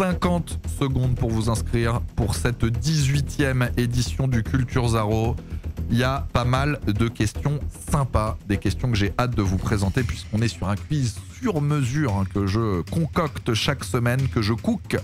50 secondes pour vous inscrire pour cette 18e édition du Culture Zaro. Il y a pas mal de questions sympas, des questions que j'ai hâte de vous présenter puisqu'on est sur un quiz sur mesure que je concocte chaque semaine, que je cook.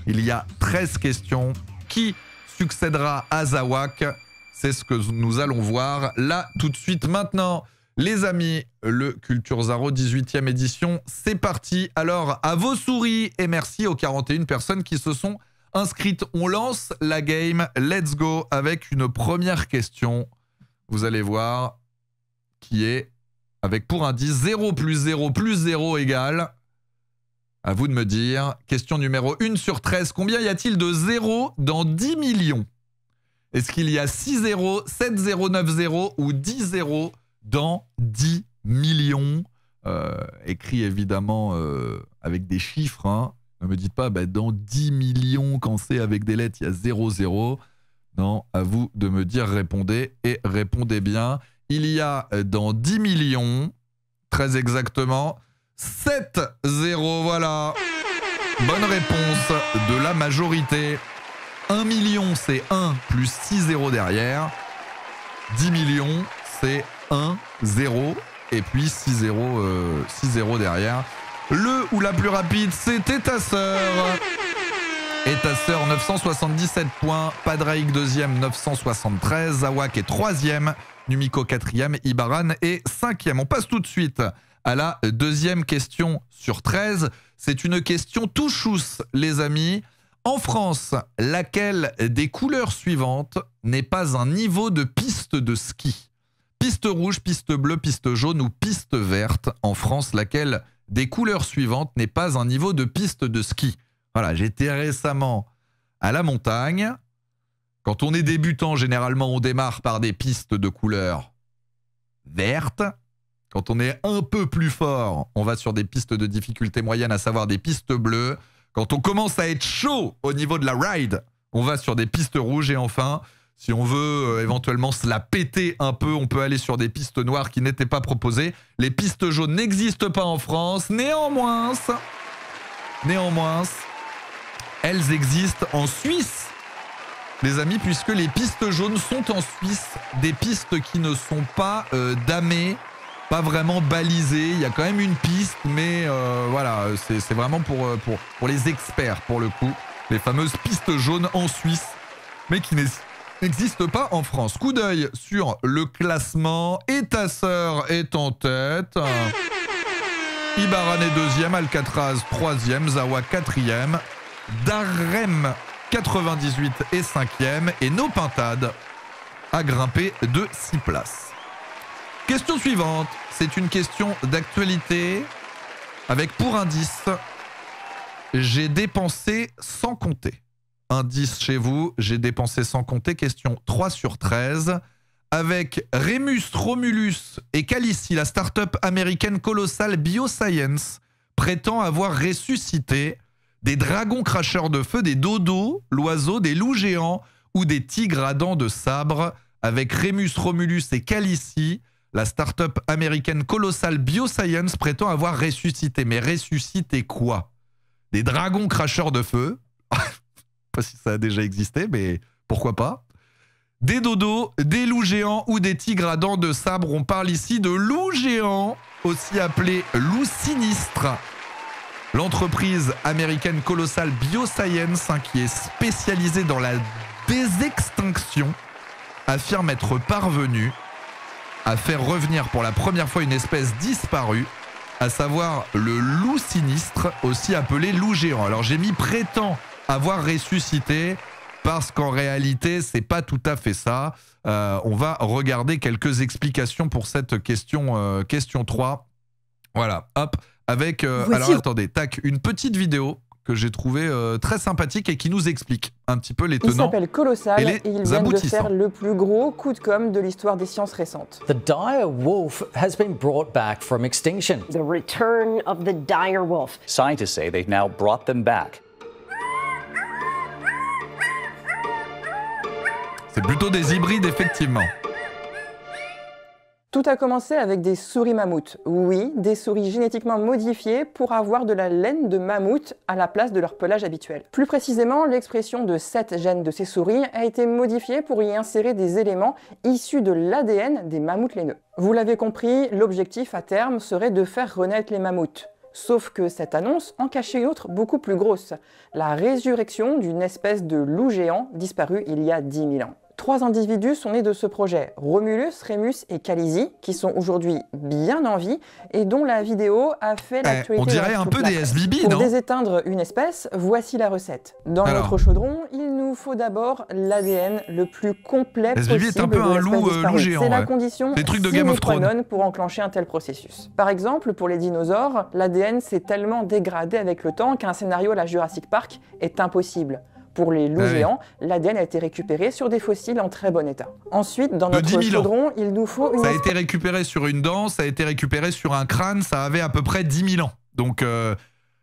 Il y a 13 questions. Qui succédera à Zawak? C'est ce que nous allons voir là tout de suite maintenant. Les amis, le Culture Zaro 18e édition, c'est parti. Alors, à vos souris et merci aux 41 personnes qui se sont inscrites. On lance la game. Let's go avec une première question. Vous allez voir qui est avec pour indice 0 plus 0 plus 0 égale. À vous de me dire. Question numéro 1 sur 13. Combien y a-t-il de 0 dans 10 millions? Est-ce qu'il y a 6 0, 7 0, 9 0 ou 10 0 dans 10 millions? Écrit évidemment avec des chiffres. Hein. Ne me dites pas dans 10 millions quand c'est avec des lettres, il y a 0 0. Non, à vous de me dire, répondez et répondez bien. Il y a dans 10 millions, très exactement, 7 0, voilà. Bonne réponse de la majorité. 1 million, c'est 1 plus 6 0 derrière. 10 millions, c'est 1, 0, et puis 6 0 derrière. Le ou la plus rapide, c'était ta sœur. Et ta sœur, 977 points. Padraig, deuxième, 973. Zawak est troisième. Numiko, quatrième. Ibaran est cinquième. On passe tout de suite à la deuxième question sur 13. C'est une question tout chousse, les amis. En France, laquelle des couleurs suivantes n'est pas un niveau de piste de ski? Piste rouge, piste bleue, piste jaune ou piste verte. En France, laquelle des couleurs suivantes n'est pas un niveau de piste de ski? Voilà, j'étais récemment à la montagne. Quand on est débutant, généralement, on démarre par des pistes de couleur verte. Quand on est un peu plus fort, on va sur des pistes de difficulté moyenne, à savoir des pistes bleues. Quand on commence à être chaud au niveau de la ride, on va sur des pistes rouges. Et enfin, si on veut éventuellement se la péter un peu, on peut aller sur des pistes noires qui n'étaient pas proposées. Les pistes jaunes n'existent pas en France. Néanmoins, elles existent en Suisse, les amis, puisque les pistes jaunes sont en Suisse des pistes qui ne sont pas damées, pas vraiment balisées. Il y a quand même une piste, mais voilà, c'est vraiment pour les experts, pour le coup. Les fameuses pistes jaunes en Suisse, mais qui n'existent pas en France. Coup d'œil sur le classement. Et ta sœur est en tête. Ibaran est deuxième, Alcatraz troisième, Zawa quatrième, Darem 98 est cinquième et No Pintade a grimpé de 6 places. Question suivante, c'est une question d'actualité avec pour indice j'ai dépensé sans compter. Indice chez vous, j'ai dépensé sans compter. Question 3 sur 13. Avec Remus, Romulus et Calici, la start-up américaine colossale Bioscience prétend avoir ressuscité des dragons cracheurs de feu, des dodos, l'oiseau, des loups géants ou des tigres à dents de sabre. Avec Remus, Romulus et Calici, la start-up américaine colossale Bioscience prétend avoir ressuscité. Mais ressuscité quoi? Des dragons cracheurs de feu. Pas si ça a déjà existé, mais pourquoi pas. Des dodos, des loups géants ou des tigres à dents de sabre. On parle ici de loups géants, aussi appelés loups sinistres. L'entreprise américaine colossale Bioscience, qui est spécialisée dans la désextinction, affirme être parvenue à faire revenir pour la première fois une espèce disparue, à savoir le loup sinistre, aussi appelé loup géant. Alors j'ai mis prétend avoir ressuscité, parce qu'en réalité, c'est pas tout à fait ça. On va regarder quelques explications pour cette question, question 3. Voilà, hop, avec... alors attendez, tac, une petite vidéo que j'ai trouvée très sympathique et qui nous explique un petit peu les tenants. Il s'appelle Colossal et il vient de faire le plus gros coup de com' de l'histoire des sciences récentes. The dire wolf has been brought back from extinction. The return of the dire wolf. Scientists say they've now brought them back. C'est plutôt des hybrides, effectivement. Tout a commencé avec des souris mammouths. Oui, des souris génétiquement modifiées pour avoir de la laine de mammouth à la place de leur pelage habituel. Plus précisément, l'expression de 7 gènes de ces souris a été modifiée pour y insérer des éléments issus de l'ADN des mammouths laineux. Vous l'avez compris, l'objectif à terme serait de faire renaître les mammouths. Sauf que cette annonce en cachait une autre beaucoup plus grosse, la résurrection d'une espèce de loup géant disparu il y a 10 000 ans. 3 individus sont nés de ce projet, Romulus, Remus et Khaleesi, qui sont aujourd'hui bien en vie et dont la vidéo a fait l'actualité. On dirait un peu des SBB, non? Pour déséteindre une espèce, voici la recette. Dans notre chaudron, il nous faut d'abord l'ADN le plus complet possible est un peu un loup géant. C'est la condition des trucs de Game of Thrones pour enclencher un tel processus. Par exemple, pour les dinosaures, l'ADN s'est tellement dégradé avec le temps qu'un scénario à la Jurassic Park est impossible. Pour les loups géants, l'ADN a été récupéré sur des fossiles en très bon état. Ensuite, dans notre chaudron, il nous faut une... Ça a été récupéré sur une dent, ça a été récupéré sur un crâne, ça avait à peu près 10 000 ans. Donc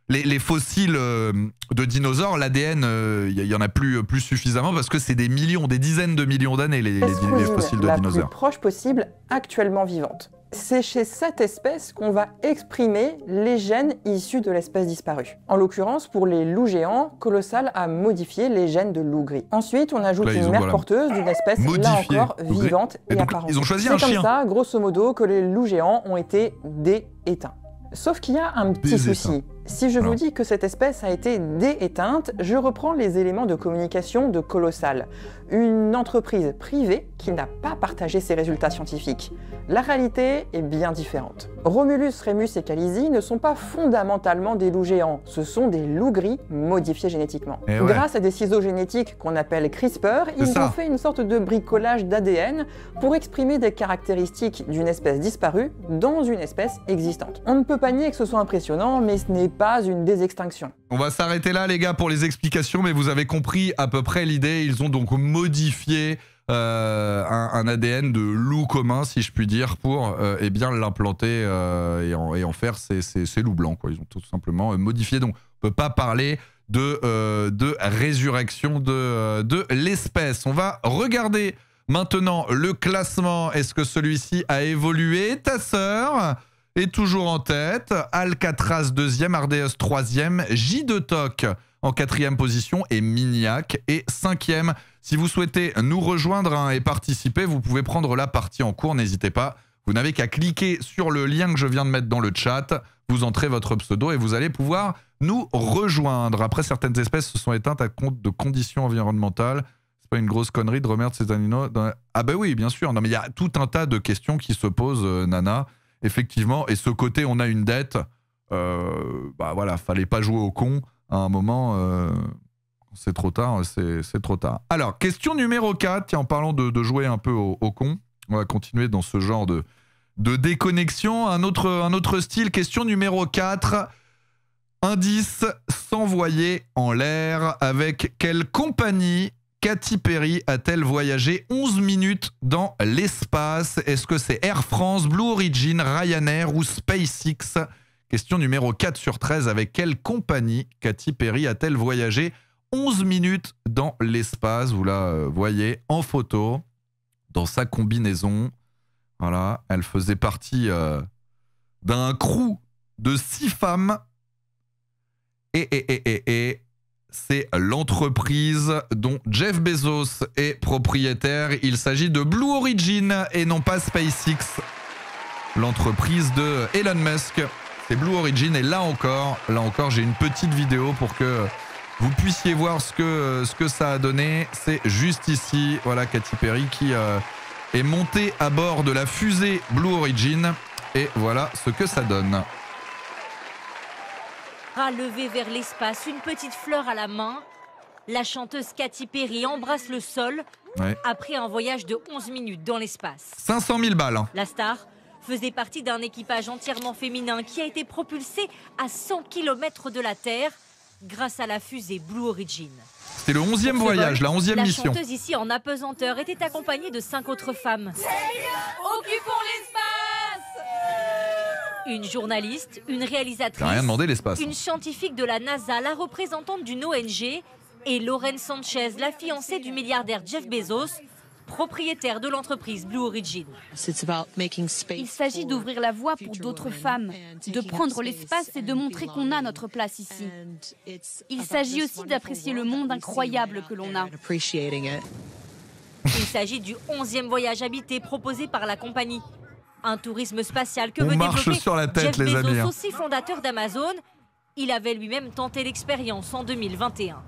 les fossiles de dinosaures, l'ADN, il y en a plus suffisamment parce que c'est des millions, des dizaines de millions d'années les fossiles de dinosaures. La plus proche possible, actuellement vivante. C'est chez cette espèce qu'on va exprimer les gènes issus de l'espèce disparue. En l'occurrence, pour les loups géants, Colossal a modifié les gènes de loup gris. Ensuite, on ajoute une mère porteuse d'une espèce là encore vivante et apparente. Ils ont choisi un chien. C'est comme ça, grosso modo, que les loups géants ont été dééteints. Sauf qu'il y a un petit souci. Si je vous dis que cette espèce a été dééteinte, je reprends les éléments de communication de Colossal, une entreprise privée qui n'a pas partagé ses résultats scientifiques. La réalité est bien différente. Romulus, Remus et Khaleesi ne sont pas fondamentalement des loups géants, ce sont des loups gris modifiés génétiquement. Grâce à des ciseaux génétiques qu'on appelle CRISPR, ils ont fait une sorte de bricolage d'ADN pour exprimer des caractéristiques d'une espèce disparue dans une espèce existante. On ne peut pas nier que ce soit impressionnant, mais ce n'est pas une désextinction. On va s'arrêter là les gars pour les explications, mais vous avez compris à peu près l'idée. Ils ont donc modifié un ADN de loup commun, si je puis dire, pour eh bien l'implanter et en faire ces loups blancs, quoi. Ils ont tout simplement modifié. Donc on peut pas parler de résurrection de l'espèce. On va regarder maintenant le classement. Est-ce que celui-ci a évolué? Ta sœur est toujours en tête, Alcatraz 2e, Ardeus 3e, J2 Toc en 4e position et Mignac est 5e. Si vous souhaitez nous rejoindre et participer, vous pouvez prendre la partie en cours, n'hésitez pas. Vous n'avez qu'à cliquer sur le lien que je viens de mettre dans le chat, vous entrez votre pseudo et vous allez pouvoir nous rejoindre. Après, certaines espèces se sont éteintes à cause de conditions environnementales. C'est pas une grosse connerie de remettre ces animaux dans... Ah ben oui, bien sûr. Non, mais il y a tout un tas de questions qui se posent, Nana. Effectivement, et ce côté, on a une dette, bah voilà, fallait pas jouer au con à un moment, c'est trop tard, c'est trop tard. Alors, question numéro 4, tiens, en parlant de jouer un peu au con, on va continuer dans ce genre de déconnexion, un autre style, question numéro 4, indice s'envoyer en l'air, avec quelle compagnie Katy Perry a-t-elle voyagé 11 minutes dans l'espace? Est-ce que c'est Air France, Blue Origin, Ryanair ou SpaceX? Question numéro 4 sur 13. Avec quelle compagnie Katy Perry a-t-elle voyagé 11 minutes dans l'espace? Vous la voyez en photo, dans sa combinaison. Voilà, elle faisait partie d'un crew de 6 femmes. Et c'est l'entreprise dont Jeff Bezos est propriétaire. Il s'agit de Blue Origin et non pas SpaceX. L'entreprise de Elon Musk, c'est Blue Origin. Et là encore, j'ai une petite vidéo pour que vous puissiez voir ce que ça a donné. C'est juste ici, voilà, Katy Perry qui est montée à bord de la fusée Blue Origin. Et voilà ce que ça donne. Levée vers l'espace, une petite fleur à la main, la chanteuse Katy Perry embrasse le sol après un voyage de 11 minutes dans l'espace. 500 000 balles. Hein. La star faisait partie d'un équipage entièrement féminin qui a été propulsé à 100 km de la Terre grâce à la fusée Blue Origin. C'était le 11e voyage, la 11e mission. La chanteuse ici en apesanteur était accompagnée de 5 autres femmes. Occupons l'espace! Une journaliste, une réalisatrice, rien demandé, l'espace. Une scientifique de la NASA, la représentante d'une ONG et Lauren Sanchez, la fiancée du milliardaire Jeff Bezos, propriétaire de l'entreprise Blue Origin. Il s'agit d'ouvrir la voie pour d'autres femmes, de prendre l'espace et de montrer qu'on a notre place ici. Il s'agit aussi d'apprécier le monde incroyable que l'on a. Il s'agit du 11e voyage habité proposé par la compagnie. Un tourisme spatial que veut développer sur la tête, Jeff Bezos, amis, hein. aussi fondateur d'Amazon. Il avait lui-même tenté l'expérience en 2021.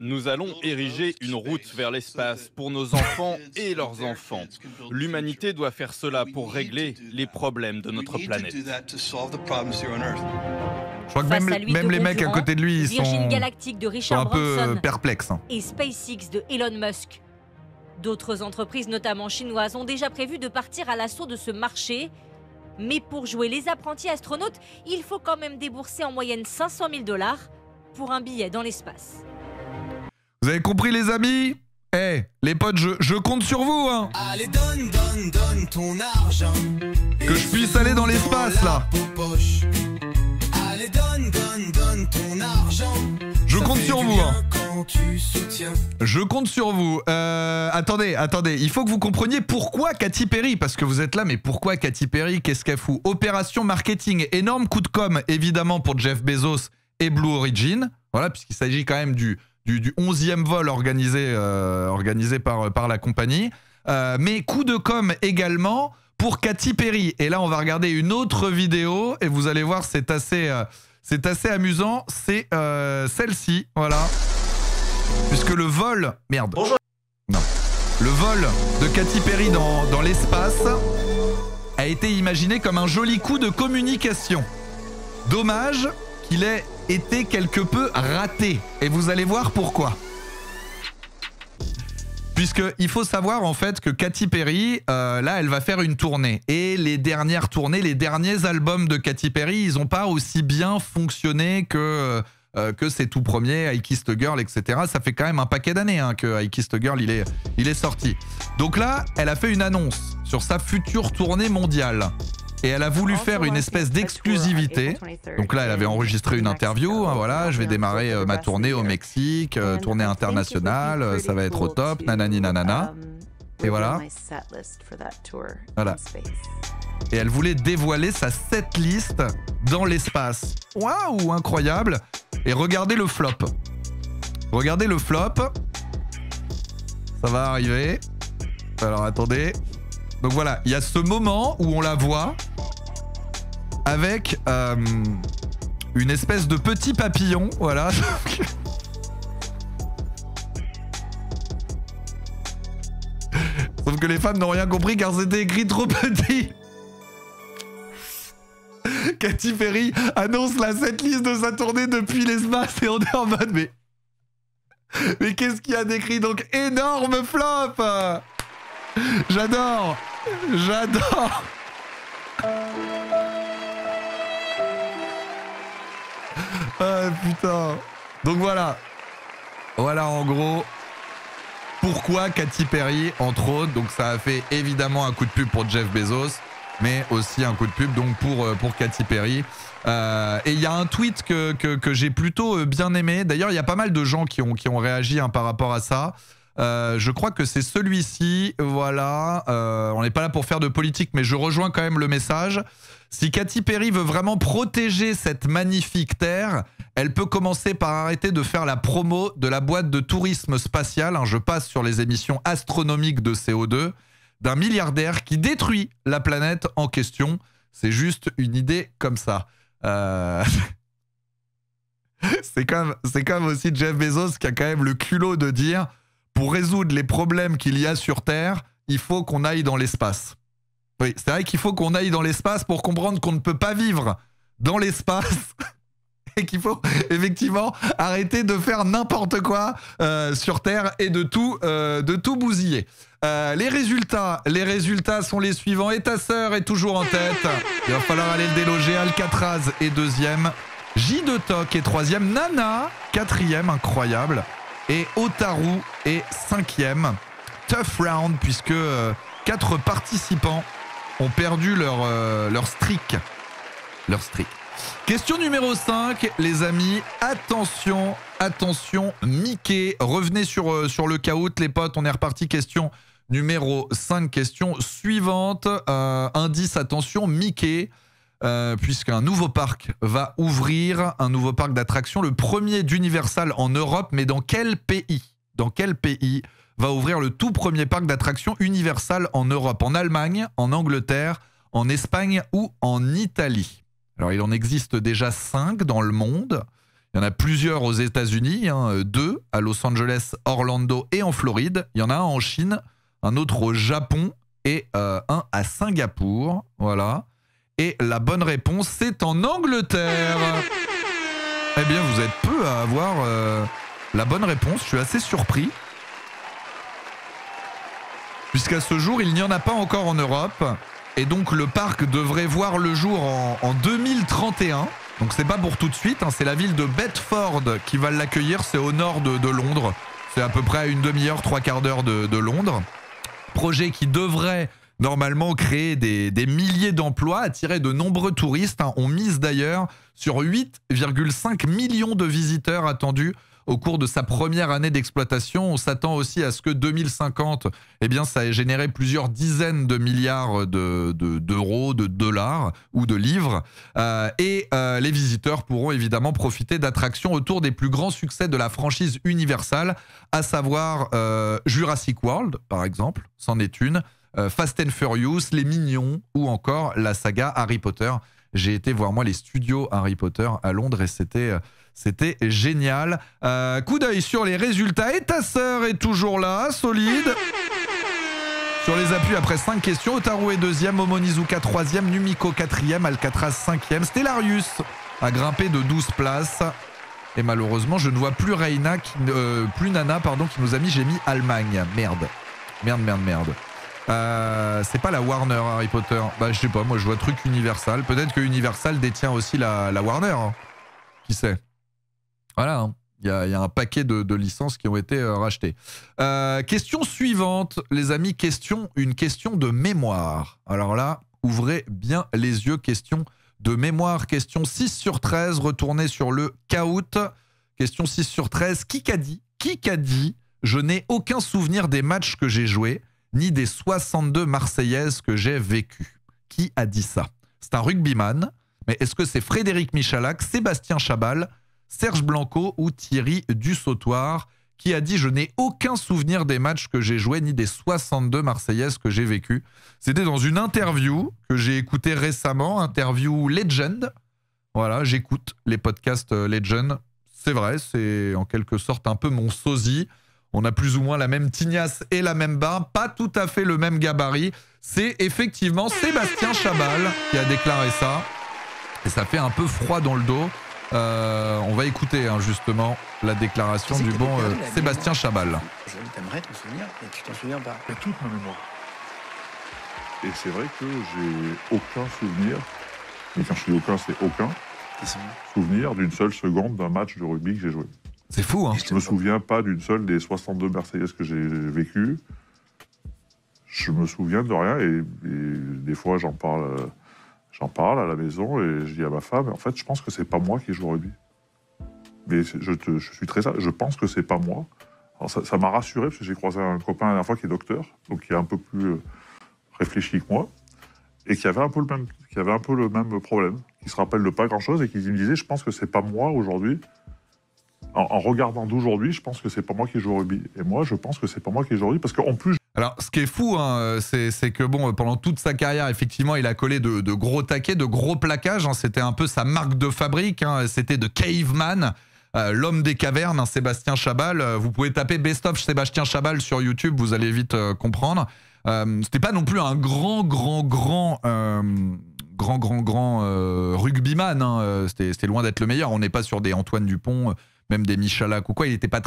Nous allons ériger une route vers l'espace pour nos enfants et leurs enfants. L'humanité doit faire cela pour régler les problèmes de notre planète. Je crois que même les mecs à côté de lui, ils Virgin Galactic de Richard un peu Branson perplexes. Hein. et SpaceX de Elon Musk. D'autres entreprises, notamment chinoises, ont déjà prévu de partir à l'assaut de ce marché. Mais pour jouer les apprentis astronautes, il faut quand même débourser en moyenne 500 000 $ pour un billet dans l'espace. Vous avez compris les amis? Les potes, je compte sur vous, hein. Allez, donne ton argent. Que je puisse aller dans l'espace, là. Allez, donne ton argent. Je compte sur vous, hein. Tu soutiens. Je compte sur vous. Attendez. Il faut que vous compreniez pourquoi Katy Perry. Parce que vous êtes là, mais pourquoi Katy Perry? Qu'est-ce qu'elle fout? Opération marketing, énorme coup de com', évidemment, pour Jeff Bezos et Blue Origin. Voilà, puisqu'il s'agit quand même du 11e vol organisé par la compagnie. Mais coup de com' également pour Katy Perry. Et là, on va regarder une autre vidéo et vous allez voir, c'est assez amusant. C'est celle-ci, voilà. Puisque le vol... Merde. Bonjour. Non. Le vol de Katy Perry dans l'espace a été imaginé comme un joli coup de communication. Dommage qu'il ait été quelque peu raté. Et vous allez voir pourquoi. Puisqu'il faut savoir en fait que Katy Perry, là, elle va faire une tournée. Et les dernières tournées, les derniers albums de Katy Perry, ils n'ont pas aussi bien fonctionné que ses tout premiers, I Kissed a Girl, etc. Ça fait quand même un paquet d'années que I Kissed a Girl, il est sorti. Donc là, elle a fait une annonce sur sa future tournée mondiale. Et elle a voulu faire une espèce d'exclusivité. Donc là, elle avait enregistré une interview. Hein, voilà, je vais démarrer ma tournée au Mexique, tournée internationale, ça va être au top, nanani nanana. Et voilà. Voilà. Et elle voulait dévoiler sa setlist dans l'espace. Waouh, incroyable. Et regardez le flop. Regardez le flop. Ça va arriver. Alors attendez. Donc voilà, il y a ce moment où on la voit avec une espèce de petit papillon, voilà. Sauf que les femmes n'ont rien compris car c'était écrit trop petit. Katy Perry annonce la setlist de sa tournée depuis l'espace et on est en mode mais qu'est-ce qu'il y a d'écrit? Donc énorme flop. J'adore. Ah putain. Donc voilà en gros pourquoi Katy Perry entre autres. Donc ça a fait évidemment un coup de pub pour Jeff Bezos, mais aussi un coup de pub donc pour Katy Perry. Et il y a un tweet que j'ai plutôt bien aimé. D'ailleurs il y a pas mal de gens qui ont réagi par rapport à ça. Je crois que c'est celui-ci, voilà. On n'est pas là pour faire de politique, mais je rejoins quand même le message. Si Katy Perry veut vraiment protéger cette magnifique terre, elle peut commencer par arrêter de faire la promo de la boîte de tourisme spatial, je passe sur les émissions astronomiques de CO2, d'un milliardaire qui détruit la planète en question. C'est juste une idée comme ça. C'est quand même aussi Jeff Bezos qui a quand même le culot de dire... Pour résoudre les problèmes qu'il y a sur Terre, il faut qu'on aille dans l'espace. Oui, c'est vrai qu'il faut qu'on aille dans l'espace pour comprendre qu'on ne peut pas vivre dans l'espace et qu'il faut effectivement arrêter de faire n'importe quoi sur Terre et de tout bousiller. Les résultats sont les suivants. Et ta sœur est toujours en tête. Il va falloir aller le déloger. Alcatraz est deuxième. J2 Toc est troisième. Nana, quatrième, incroyable. Et Otaru est 5e. Tough round puisque 4 participants ont perdu leur streak. Question numéro 5, les amis, attention, Mickey, revenez sur le caout, les potes, on est reparti, question numéro 5, question suivante, indice, attention, Mickey, puisqu'un nouveau parc va ouvrir, un nouveau parc d'attractions, le premier d'Universal en Europe, mais dans quel pays va ouvrir le tout premier parc d'attractions Universal en Europe? En Allemagne, en Angleterre, en Espagne ou en Italie? Alors, il en existe déjà 5 dans le monde. Il y en a plusieurs aux États-Unis, 2 à Los Angeles, Orlando et en Floride. Il y en a un en Chine, un autre au Japon et un à Singapour. Voilà. Et la bonne réponse, c'est en Angleterre. Eh bien, vous êtes peu à avoir la bonne réponse. Je suis assez surpris. Puisqu'à ce jour, il n'y en a pas encore en Europe. Et donc le parc devrait voir le jour en 2031. Donc c'est pas pour tout de suite, c'est la ville de Bedford qui va l'accueillir, c'est au nord de Londres. C'est à peu près à une demi-heure, 3/4 d'heure de Londres. Projet qui devrait normalement créer des milliers d'emplois, attirer de nombreux touristes. On mise d'ailleurs sur 8,5 millions de visiteurs attendus au cours de sa première année d'exploitation. On s'attend aussi à ce que 2050, ça ait généré plusieurs dizaines de milliards d'euros, de dollars ou de livres. Les visiteurs pourront évidemment profiter d'attractions autour des plus grands succès de la franchise Universal, à savoir Jurassic World, par exemple, c'en est une, Fast and Furious, Les Mignons ou encore la saga Harry Potter. J'ai été voir moi les studios Harry Potter à Londres et c'était génial. Coup d'œil sur les résultats. Et ta sœur est toujours là, solide. Sur les appuis après 5 questions, Otaru est 2e, Momonosuke 3e, Numiko 4e, Alcatraz 5e. Stellarius a grimpé de 12 places. Et malheureusement, je ne vois plus Reina, plus Nana, qui nous a mis, j'ai mis Allemagne. Merde. C'est pas la Warner Harry Potter. Je sais pas, moi je vois truc Universal. Peut-être que Universal détient aussi la Warner. Qui sait? Voilà, il y a un paquet de licences qui ont été rachetées. Question suivante, les amis, une question de mémoire. Alors là, ouvrez bien les yeux, question de mémoire. Question 6 sur 13, retournez sur le caout. Question 6 sur 13, qui qu'a dit je n'ai aucun souvenir des matchs que j'ai joués, ni des 62 Marseillaises que j'ai vécues. Qui a dit ça? C'est un rugbyman, mais est-ce que c'est Frédéric Michalak, Sébastien Chabal, Serge Blanco ou Thierry Dussautoir qui a dit « Je n'ai aucun souvenir des matchs que j'ai joués, ni des 62 Marseillaises que j'ai vécues ». C'était dans une interview que j'ai écoutée récemment, interview Legend. Voilà, j'écoute les podcasts Legend. C'est vrai, c'est en quelque sorte un peu mon sosie. On a plus ou moins la même tignasse et la même barbe, pas tout à fait le même gabarit. C'est effectivement Sébastien Chabal qui a déclaré ça. Et ça fait un peu froid dans le dos. On va écouter justement la déclaration du bon Sébastien Chabal. Aujourd'hui, t'aimerais t'en souvenir, mais tu t'en souviens pas. Il y a toute ma mémoire. Et c'est vrai que j'ai aucun souvenir, mais quand je dis aucun, c'est aucun souvenir d'une seule seconde d'un match de rugby que j'ai joué. C'est fou, hein. Je me souviens pas d'une seule des 62 Marseillaises que j'ai vécues. Je me souviens de rien et des fois j'en parle à la maison et je dis à ma femme, en fait, je pense que c'est pas moi qui joue au rugby. Mais je suis très sérieux, je pense que c'est pas moi. Alors ça m'a rassuré parce que j'ai croisé un copain la dernière fois qui est docteur, donc qui est un peu plus réfléchi que moi et qui avait un peu le même problème, qui se rappelle de pas grand-chose et qui me disait, je pense que c'est pas moi aujourd'hui. En regardant d'aujourd'hui, je pense que c'est pas moi qui joue au rugby. Et moi, je pense que c'est pas moi qui joue au rugby parce qu'en plus... Alors, ce qui est fou, c'est que pendant toute sa carrière, effectivement, il a collé de gros taquets, de gros plaquages. C'était un peu sa marque de fabrique. C'était de Caveman, l'homme des cavernes, Sébastien Chabal. Vous pouvez taper Best of Sébastien Chabal sur YouTube, vous allez vite comprendre. C'était pas non plus un grand rugbyman. C'était loin d'être le meilleur. On n'est pas sur des Antoine Dupont, même des Michalak ou quoi. Il n'était pas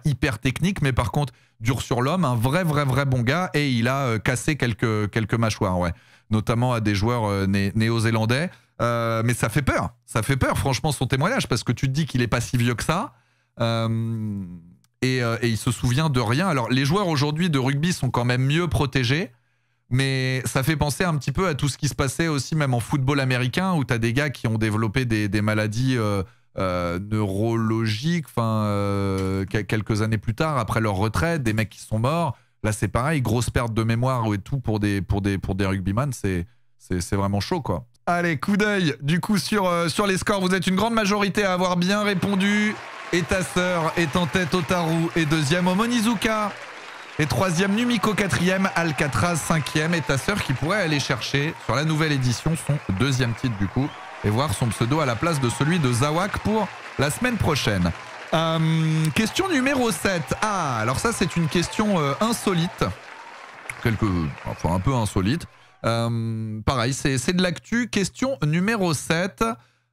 hyper technique, mais par contre dur sur l'homme, un vrai bon gars, et il a cassé quelques mâchoires, ouais, notamment à des joueurs néo-zélandais. Mais ça fait peur, franchement, son témoignage, parce que tu te dis qu'il est pas si vieux que ça, et il se souvient de rien. Alors les joueurs aujourd'hui de rugby sont quand même mieux protégés, Mais ça fait penser un petit peu à tout ce qui se passait aussi même en football américain, où tu as des gars qui ont développé des maladies neurologiques, quelques années plus tard, après leur retraite, des mecs qui sont morts. Là, c'est pareil, grosse perte de mémoire et tout pour des rugbyman, c'est vraiment chaud, quoi. Allez, coup d'œil, du coup, sur les scores. Vous êtes une grande majorité à avoir bien répondu. Et ta sœur est en tête, Otaru est deuxième, Omonizuka est troisième, Numiko quatrième, Alcatraz cinquième. Et ta sœur qui pourrait aller chercher sur la nouvelle édition son deuxième titre, du coup, et voir son pseudo à la place de celui de Zawak pour la semaine prochaine. Question numéro 7. Ah, alors ça, c'est une question insolite. Un peu insolite. Pareil, c'est de l'actu. Question numéro 7.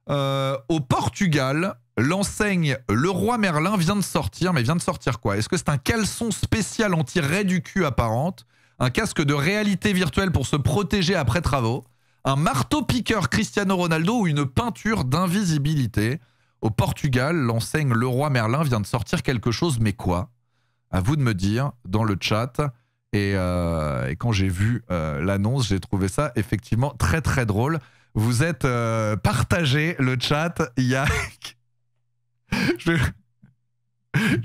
Au Portugal, l'enseigne Leroy Merlin vient de sortir. Mais vient de sortir quoi? Est-ce que c'est un caleçon spécial anti-raie du cul apparente? Un casque de réalité virtuelle pour se protéger après travaux? Un marteau-piqueur Cristiano Ronaldo ou une peinture d'invisibilité? Au Portugal, l'enseigne Leroy Merlin vient de sortir quelque chose, mais quoi? À vous de me dire dans le chat. Et quand j'ai vu l'annonce, j'ai trouvé ça effectivement très très drôle. Vous êtes partagé le chat. Il y a... je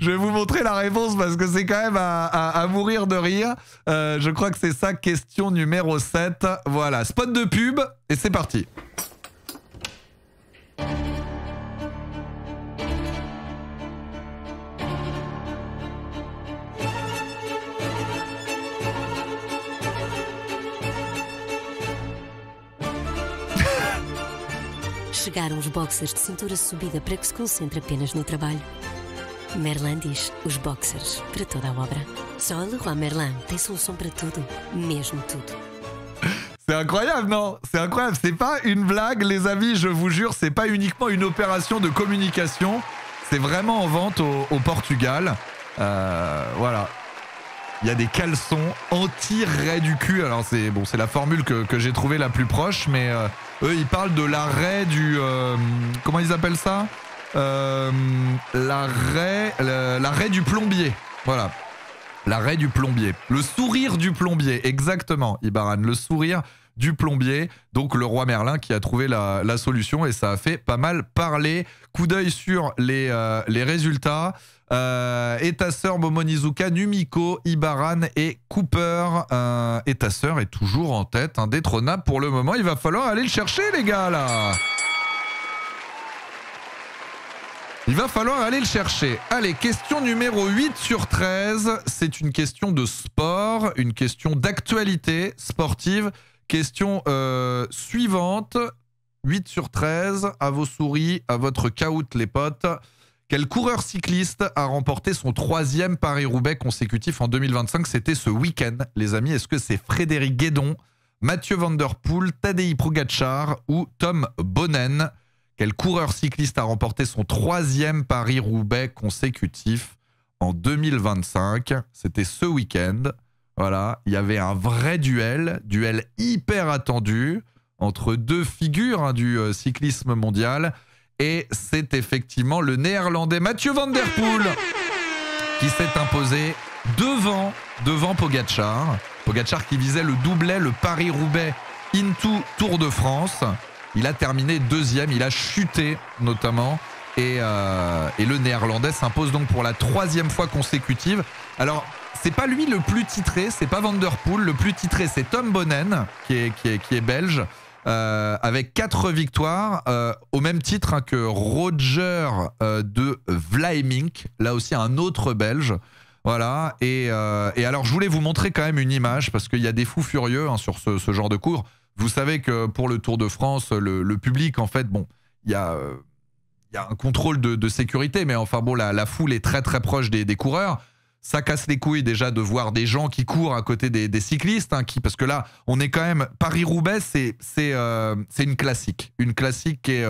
vais vous montrer la réponse parce que c'est quand même à mourir de rire. Je crois que c'est ça, question numéro 7. Voilà, spot de pub et c'est parti. Chegaram os boxers de cintura subida para que se concentre apenas no trabalho. Merlin diz, os boxers para toda a obra. Só a Leroy Merlin tem solução para tudo, mesmo tudo. C'est incroyable, non? C'est incroyable, c'est pas une blague, les amis, je vous jure, c'est pas uniquement une opération de communication, c'est vraiment en vente au Portugal. Voilà. Il y a des caleçons anti-raie du cul. Alors c'est la formule que j'ai trouvée la plus proche, mais eux ils parlent de la raie du comment ils appellent ça? La raie du plombier. Voilà. La raie du plombier. Le sourire du plombier, exactement, Ibaran. Le sourire du plombier. Donc le roi Merlin qui a trouvé la solution et ça a fait pas mal parler. Coup d'œil sur les résultats. Et ta sœur Momonizuka, Numiko, Ibaran et Cooper. Et ta sœur est toujours en tête, indétrônable pour le moment. Il va falloir aller le chercher, les gars, là. Il va falloir aller le chercher. Allez, question numéro 8 sur 13. C'est une question de sport, une question d'actualité sportive. Question suivante. 8 sur 13. À vos souris, à votre caout, les potes. Quel coureur cycliste a remporté son 3e Paris-Roubaix consécutif en 2025? C'était ce week-end, les amis. Est-ce que c'est Frédéric Guédon, Mathieu Van Der Poel, Tadej Pogačar ou Tom Bonnen? Quel coureur cycliste a remporté son 3e Paris-Roubaix consécutif en 2025? C'était ce week-end. Voilà, il y avait un vrai duel hyper attendu entre deux figures du cyclisme mondial. Et c'est effectivement le néerlandais Mathieu Van Der Poel qui s'est imposé devant Pogačar. Pogačar qui visait le doublet, le Paris-Roubaix into Tour de France. Il a terminé 2e, il a chuté notamment. Et le néerlandais s'impose donc pour la 3e fois consécutive. Alors, c'est pas lui le plus titré, c'est pas Van Der Poel. Le plus titré, c'est Tom Bonnen, qui est belge. Avec 4 victoires, au même titre que Roger de Vlaeminck, là aussi un autre Belge. Voilà, et alors je voulais vous montrer quand même une image, parce qu'il y a des fous furieux sur ce genre de cours. Vous savez que pour le Tour de France, le public, en fait, bon, il y a un contrôle de sécurité, mais enfin bon, la foule est très très proche des coureurs. Ça casse les couilles déjà de voir des gens qui courent à côté des cyclistes, parce que là, on est quand même... Paris-Roubaix, c'est une classique. Une classique qui est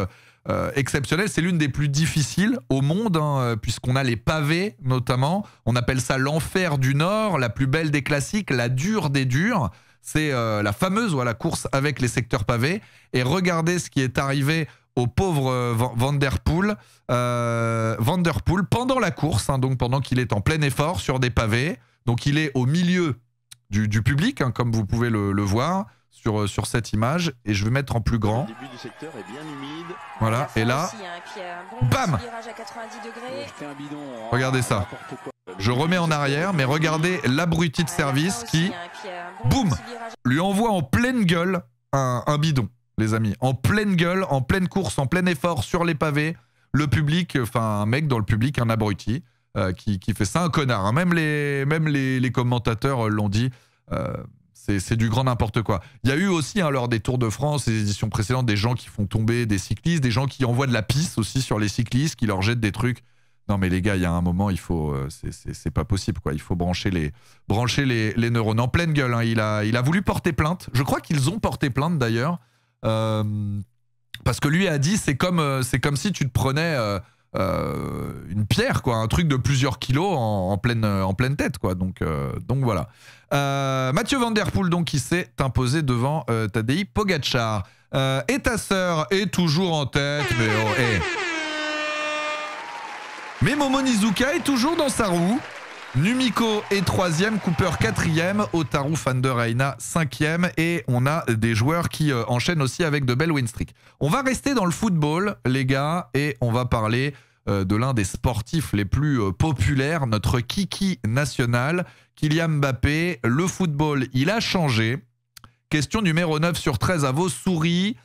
exceptionnelle. C'est l'une des plus difficiles au monde, puisqu'on a les pavés, notamment. On appelle ça l'enfer du Nord, la plus belle des classiques, la dure des durs. C'est la fameuse course avec les secteurs pavés. Et regardez ce qui est arrivé au pauvre Van Der Poel. Van Der Poel, pendant la course, donc pendant qu'il est en plein effort sur des pavés, donc il est au milieu du public, hein, comme vous pouvez le voir sur cette image. Et je vais mettre en plus grand. Le début du secteur est bien humide. Voilà, et là, bam! Regardez ça. Je remets en arrière, mais regardez l'abruti de service qui, boum, lui envoie en pleine gueule un bidon, les amis. En pleine gueule, en pleine course, en plein effort sur les pavés. Le public, enfin un mec dans le public, un abruti, qui fait ça, un connard. Hein. Même les commentateurs l'ont dit. C'est du grand n'importe quoi. Il y a eu aussi, hein, lors des Tours de France, les éditions précédentes, des gens qui font tomber des cyclistes, des gens qui envoient de la pisse aussi sur les cyclistes, qui leur jettent des trucs. Non mais les gars, il y a un moment, il faut, c'est pas possible quoi. Il faut brancher les neurones en pleine gueule. Hein. Il a voulu porter plainte. Je crois qu'ils ont porté plainte d'ailleurs, parce que lui a dit c'est comme si tu te prenais une pierre quoi, un truc de plusieurs kilos en pleine tête quoi. Donc voilà. Mathieu Van Der Poel donc qui s'est imposé devant Tadej Pogačar. Et ta sœur est toujours en tête, mais oh, hey. Mais Momo Nizuka est toujours dans sa roue. Numiko est 3e, Cooper 4e, Otaru van der Reina 5e et on a des joueurs qui enchaînent aussi avec de belles win streaks. On va rester dans le football les gars et on va parler de l'un des sportifs les plus populaires, notre kiki national, Kylian Mbappé. Le football, il a changé. Question numéro 9 sur 13 à vos souris.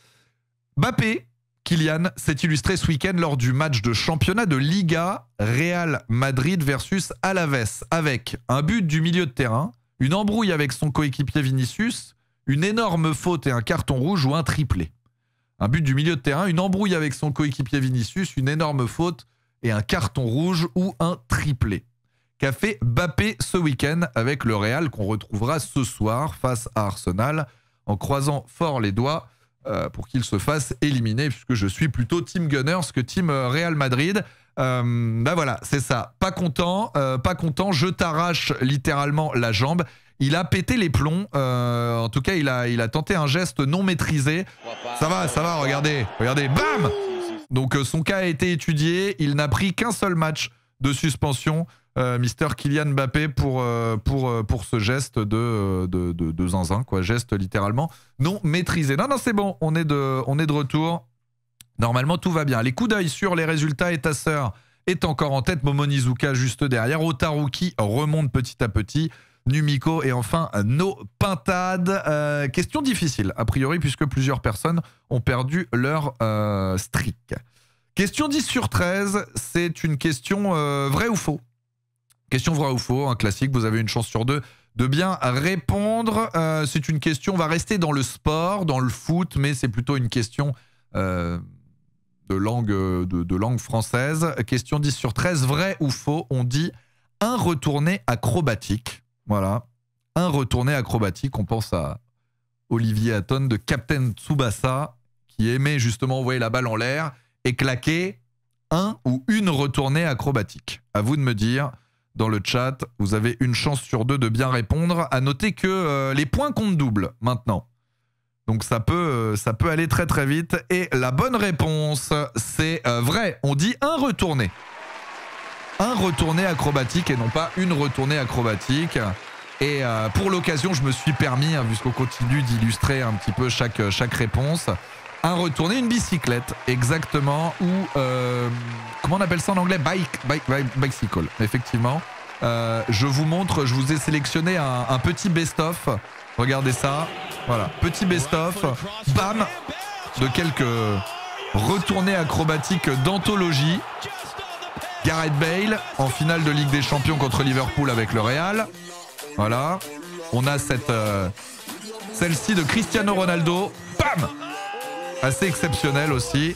Mbappé, Kylian s'est illustré ce week-end lors du match de championnat de Liga Real Madrid versus Alaves avec un but du milieu de terrain, une embrouille avec son coéquipier Vinicius, une énorme faute et un carton rouge ou un triplé. Un but du milieu de terrain, une embrouille avec son coéquipier Vinicius, une énorme faute et un carton rouge ou un triplé. Qu'a fait Mbappé ce week-end avec le Real qu'on retrouvera ce soir face à Arsenal en croisant fort les doigts pour qu'il se fasse éliminer puisque je suis plutôt Team Gunners que Team Real Madrid. Bah voilà, c'est ça. Pas content, je t'arrache littéralement la jambe. Il a pété les plombs. En tout cas, il a tenté un geste non maîtrisé. Ça va, regardez, bam! Donc son cas a été étudié. Il n'a pris qu'un seul match de suspension, Mister Kylian Mbappé, pour ce geste de zinzin, quoi. Geste littéralement non maîtrisé. Non, c'est bon, on est de retour. Normalement, tout va bien. Les coups d'œil sur les résultats et ta sœur est encore en tête. Momo Nizuka juste derrière. Otaru qui remonte petit à petit. Numiko et enfin nos pintades. Question difficile, a priori, puisque plusieurs personnes ont perdu leur streak. Question 10 sur 13, c'est une question vrai ou faux. Question vrai ou faux, un classique, vous avez une chance sur deux de bien répondre. C'est une question, on va rester dans le sport, dans le foot, mais c'est plutôt une question de langue française. Question 10 sur 13, vrai ou faux, on dit un retourné acrobatique. Voilà, un retourné acrobatique. On pense à Olivier Hatton de Captain Tsubasa qui aimait justement envoyer la balle en l'air et claquer un ou une retournée acrobatique. À vous de me dire dans le chat, vous avez une chance sur deux de bien répondre. À noter que les points comptent double maintenant. Donc ça peut aller très très vite. Et la bonne réponse, c'est vrai. On dit un retourné. Un retourné acrobatique et non pas une retournée acrobatique. Et pour l'occasion, je me suis permis, hein, puisqu'on continue d'illustrer un petit peu chaque réponse, un retourné, une bicyclette, exactement, ou comment on appelle ça en anglais, bicycle, effectivement. Je vous montre, je vous ai sélectionné un petit best-of. Regardez ça, voilà, petit best-of, bam, de quelques retournées acrobatiques d'anthologie. Gareth Bale en finale de Ligue des Champions contre Liverpool avec le Real. Voilà. On a celle-ci de Cristiano Ronaldo. Bam! Assez exceptionnelle aussi.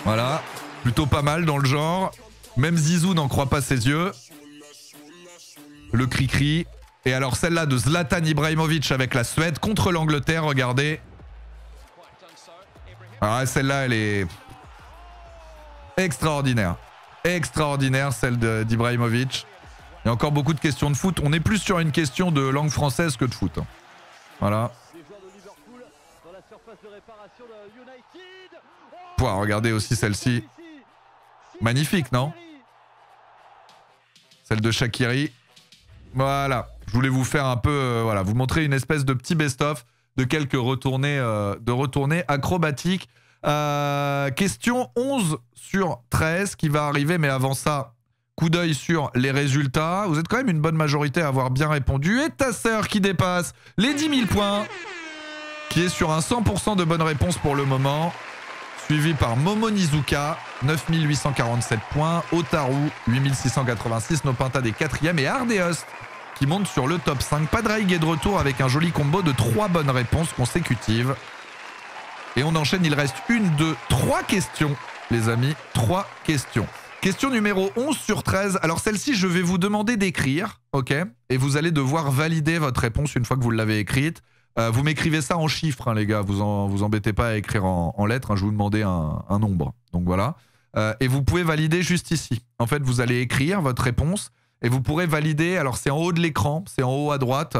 Voilà. Plutôt pas mal dans le genre. Même Zizou n'en croit pas ses yeux. Le cri-cri. Et alors celle-là de Zlatan Ibrahimovic avec la Suède contre l'Angleterre. Regardez. Alors celle-là, elle est extraordinaire. Extraordinaire, celle d'Ibrahimovic. Il y a encore beaucoup de questions de foot. On est plus sur une question de langue française que de foot. Voilà. Regardez aussi celle-ci. Magnifique, non? Celle de Shaqiri. Voilà, je voulais vous faire un peu, voilà, vous montrer une espèce de petit best-of de quelques retournées acrobatiques. Question 11 sur 13 qui va arriver, mais avant ça, coup d'œil sur les résultats. Vous êtes quand même une bonne majorité à avoir bien répondu. Et ta sœur qui dépasse les 10 000 points, qui est sur un 100% de bonnes réponses pour le moment, suivi par Momo Nizuka, 9847 points, Otaru, 8686, Nopinta des 4e et Ardeost qui monte sur le top 5. Padraig est de retour avec un joli combo de 3 bonnes réponses consécutives. Et on enchaîne, il reste 1, 2, 3 questions, les amis, 3 questions. Question numéro 11 sur 13. Alors celle-ci, je vais vous demander d'écrire, ok? Et vous allez devoir valider votre réponse une fois que vous l'avez écrite. Vous m'écrivez ça en chiffres, hein, les gars. Vous embêtez pas à écrire en lettres. Hein, je vais vous demander un nombre. Donc voilà. Et vous pouvez valider juste ici. En fait, vous allez écrire votre réponse et vous pourrez valider. Alors c'est en haut de l'écran, c'est en haut à droite,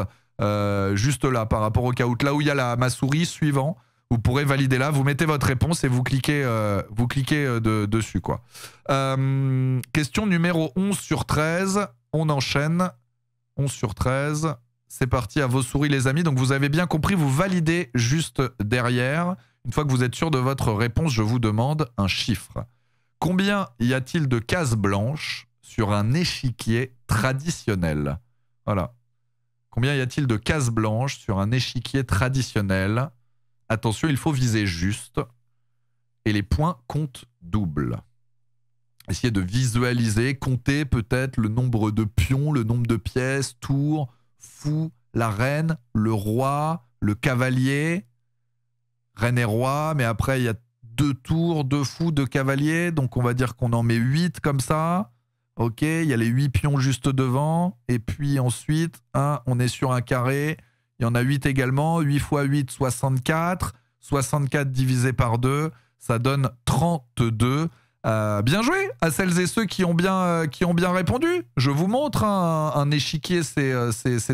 juste là, par rapport au caout. Là où il y a ma souris suivant, vous pourrez valider là. Vous mettez votre réponse et vous cliquez dessus, quoi. Question numéro 11 sur 13. On enchaîne. 11 sur 13. C'est parti, à vos souris les amis. Donc vous avez bien compris, vous validez juste derrière. Une fois que vous êtes sûr de votre réponse, je vous demande un chiffre. Combien y a-t-il de cases blanches sur un échiquier traditionnel? Voilà. Combien y a-t-il de cases blanches sur un échiquier traditionnel? Attention, il faut viser juste. Et les points comptent double. Essayez de visualiser, compter peut-être le nombre de pions, le nombre de pièces, tours, fou, la reine, le roi, le cavalier, reine et roi, mais après il y a 2 tours, 2 fous, 2 cavaliers, donc on va dire qu'on en met 8 comme ça. Ok, il y a les 8 pions juste devant, et puis ensuite, on est sur un carré, il y en a 8 également, 8 x 8, 64, 64 divisé par 2, ça donne 32. Bien joué à celles et ceux qui ont bien répondu. Je vous montre un échiquier, c'est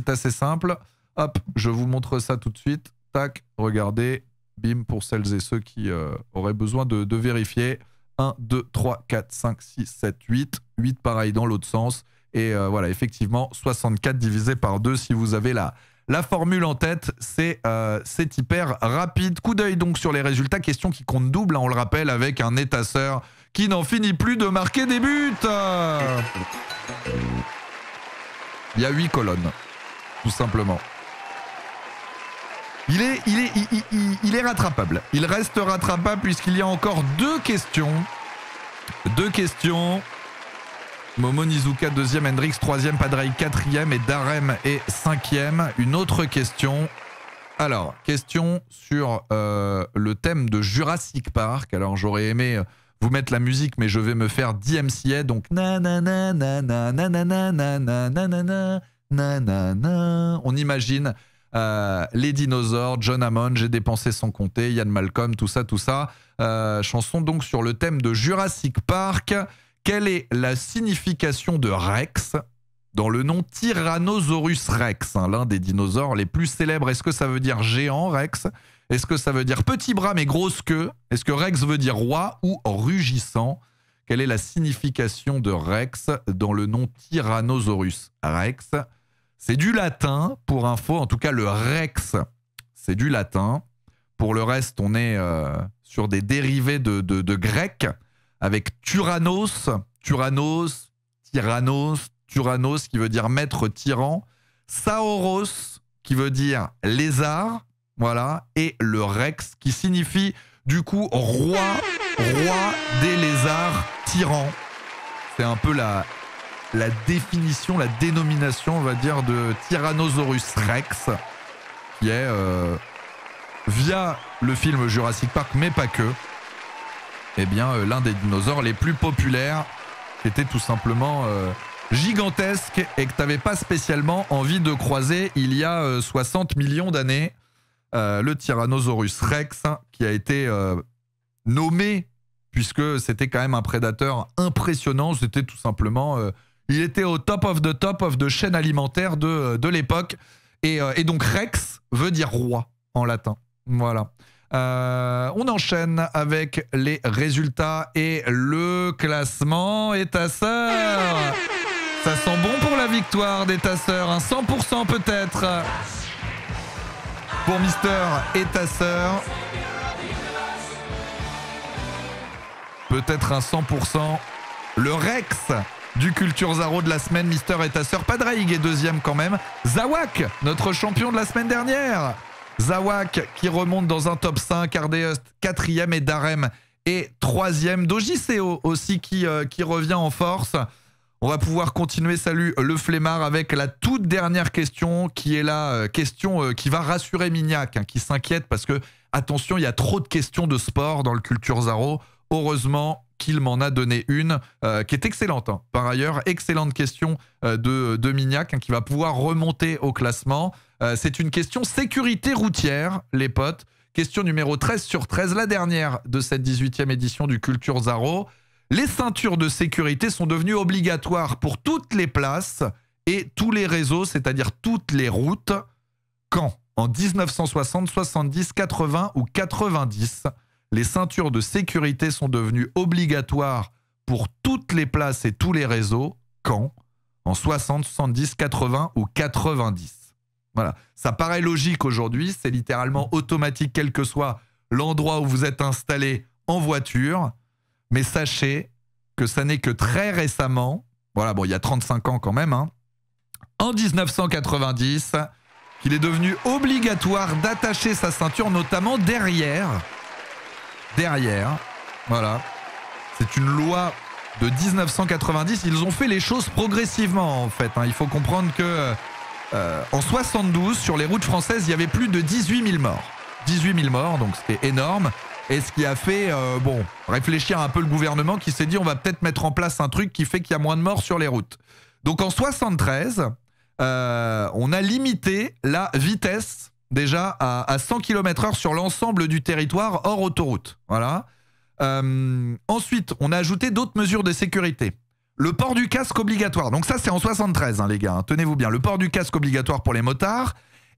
assez simple. Hop, je vous montre ça tout de suite. Tac, regardez. Bim, pour celles et ceux qui auraient besoin de vérifier. 1, 2, 3, 4, 5, 6, 7, 8. 8 pareil dans l'autre sens. Et voilà, effectivement, 64 divisé par 2 si vous avez la formule en tête, c'est hyper rapide. Coup d'œil donc sur les résultats. Question qui compte double, hein, on le rappelle, avec un étasseur qui n'en finit plus de marquer des buts. Il y a 8 colonnes, tout simplement. Il est rattrapable. Il reste rattrapable puisqu'il y a encore 2 questions. 2 questions. Momo Nizuka 2e, Hendrix 3e, Padraig 4e et Darem est 5e. Une autre question. Alors, question sur le thème de Jurassic Park. Alors, j'aurais aimé vous mettre la musique, mais je vais me faire DMCA, donc on imagine les dinosaures, John Hammond, J'ai dépensé sans compter, Ian Malcolm, tout ça. Chanson donc sur le thème de Jurassic Park. Quelle est la signification de Rex dans le nom Tyrannosaurus Rex, hein, l'un des dinosaures les plus célèbres? Est-ce que ça veut dire géant, Rex? Est-ce que ça veut dire petit bras mais grosse queue? Est-ce que Rex veut dire roi ou rugissant? Quelle est la signification de Rex dans le nom Tyrannosaurus Rex? C'est du latin, pour info. En tout cas, le Rex, c'est du latin. Pour le reste, on est sur des dérivés de grec, avec Tyrannos, qui veut dire maître tyran, Sauros, qui veut dire lézard, voilà, et le Rex, qui signifie du coup roi des lézards tyrans. C'est un peu la définition, la dénomination, on va dire, de Tyrannosaurus Rex, qui est, via le film Jurassic Park, mais pas que, eh bien, l'un des dinosaures les plus populaires, qui était tout simplement gigantesque et que tu n'avais pas spécialement envie de croiser il y a 60 millions d'années. Le Tyrannosaurus Rex, qui a été nommé, puisque c'était quand même un prédateur impressionnant. C'était tout simplement... il était au top of the chaîne alimentaire de l'époque. Et donc Rex veut dire roi en latin. Voilà. On enchaîne avec les résultats et le classement. Et ta sœur, Ça sent bon pour la victoire des tasseurs, un 100% peut-être pour Mister et tasseur. Peut-être un 100%. Le Rex du Culture Zaro de la semaine, Mister et tasseur. Padraig est deuxième quand même. Zawak, notre champion de la semaine dernière. Zawak qui remonte dans un top 5. Ardeust, 4e et Darem est 3e. Dojiceo aussi qui revient en force. On va pouvoir continuer, salut le flemmard, avec la toute dernière question qui est la question qui va rassurer Mignac, qui s'inquiète parce que, attention, il y a trop de questions de sport dans le Culture Zaro. Heureusement qu'il m'en a donné une qui est excellente. Par ailleurs, excellente question de Mignac qui va pouvoir remonter au classement. C'est une question sécurité routière, les potes. Question numéro 13 sur 13, la dernière de cette 18e édition du Culture Zaro. Les ceintures de sécurité sont devenues obligatoires pour toutes les places et tous les réseaux, c'est-à-dire toutes les routes. Quand ? En 1960, 70, 80 ou 90 ? Les ceintures de sécurité sont devenues obligatoires pour toutes les places et tous les réseaux. Quand ? En 60, 70, 80 ou 90. Voilà. Ça paraît logique aujourd'hui, c'est littéralement automatique quel que soit l'endroit où vous êtes installé en voiture. Mais sachez que ça n'est que très récemment, voilà, bon, il y a 35 ans quand même, en 1990, qu'il est devenu obligatoire d'attacher sa ceinture, notamment derrière. Voilà. C'est une loi de 1990. Ils ont fait les choses progressivement, en fait. Il faut comprendre que en 72, sur les routes françaises, il y avait plus de 18 000 morts. 18 000 morts, donc c'était énorme. Et ce qui a fait réfléchir un peu le gouvernement qui s'est dit on va peut-être mettre en place un truc qui fait qu'il y a moins de morts sur les routes. Donc en 73, on a limité la vitesse déjà à 100 km/h sur l'ensemble du territoire hors autoroute. Voilà. Ensuite, on a ajouté d'autres mesures de sécurité. Le port du casque obligatoire. Donc ça, c'est en 73, les gars. Tenez-vous bien. Le port du casque obligatoire pour les motards.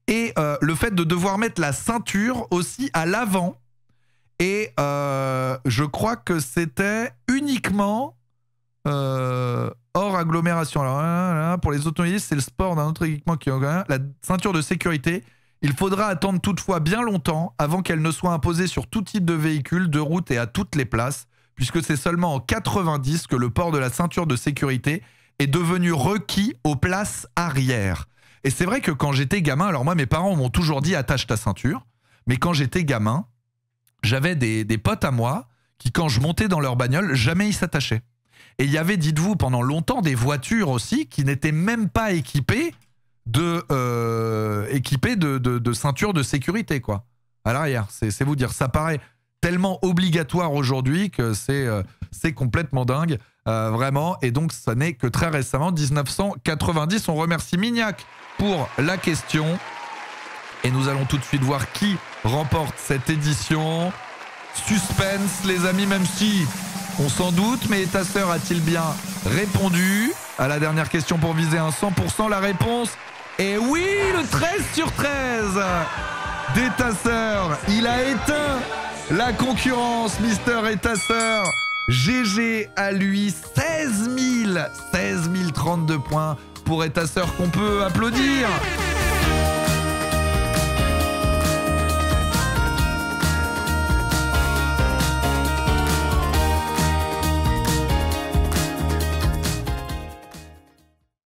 Et le fait de devoir mettre la ceinture aussi à l'avant. Et je crois que c'était uniquement hors agglomération. Alors, pour les automobilistes, c'est le sport d'un autre équipement qui a la ceinture de sécurité. Il faudra attendre toutefois bien longtemps avant qu'elle ne soit imposée sur tout type de véhicule, de route et à toutes les places, puisque c'est seulement en 90 que le port de la ceinture de sécurité est devenu requis aux places arrière. Et c'est vrai que quand j'étais gamin, alors moi mes parents m'ont toujours dit attache ta ceinture, mais quand j'étais gamin, j'avais des potes à moi qui, quand je montais dans leur bagnole, jamais ils s'attachaient. Et il y avait, dites-vous, pendant longtemps, des voitures aussi qui n'étaient même pas équipées de ceintures de sécurité, quoi. À l'arrière, c'est vous dire. Ça paraît tellement obligatoire aujourd'hui que c'est complètement dingue, vraiment. Et donc, ça n'est que très récemment, 1990. On remercie Mignac pour la question. Et nous allons tout de suite voir qui remporte cette édition. Suspense, les amis, même si on s'en doute, mais ta sœur a-t-il bien répondu à la dernière question pour viser un 100%? La réponse est oui, le 13 sur 13 des tasseurs. Il a éteint la concurrence, Mister et tasseur. GG à lui, 16 032 points pour Etasseur qu'on peut applaudir.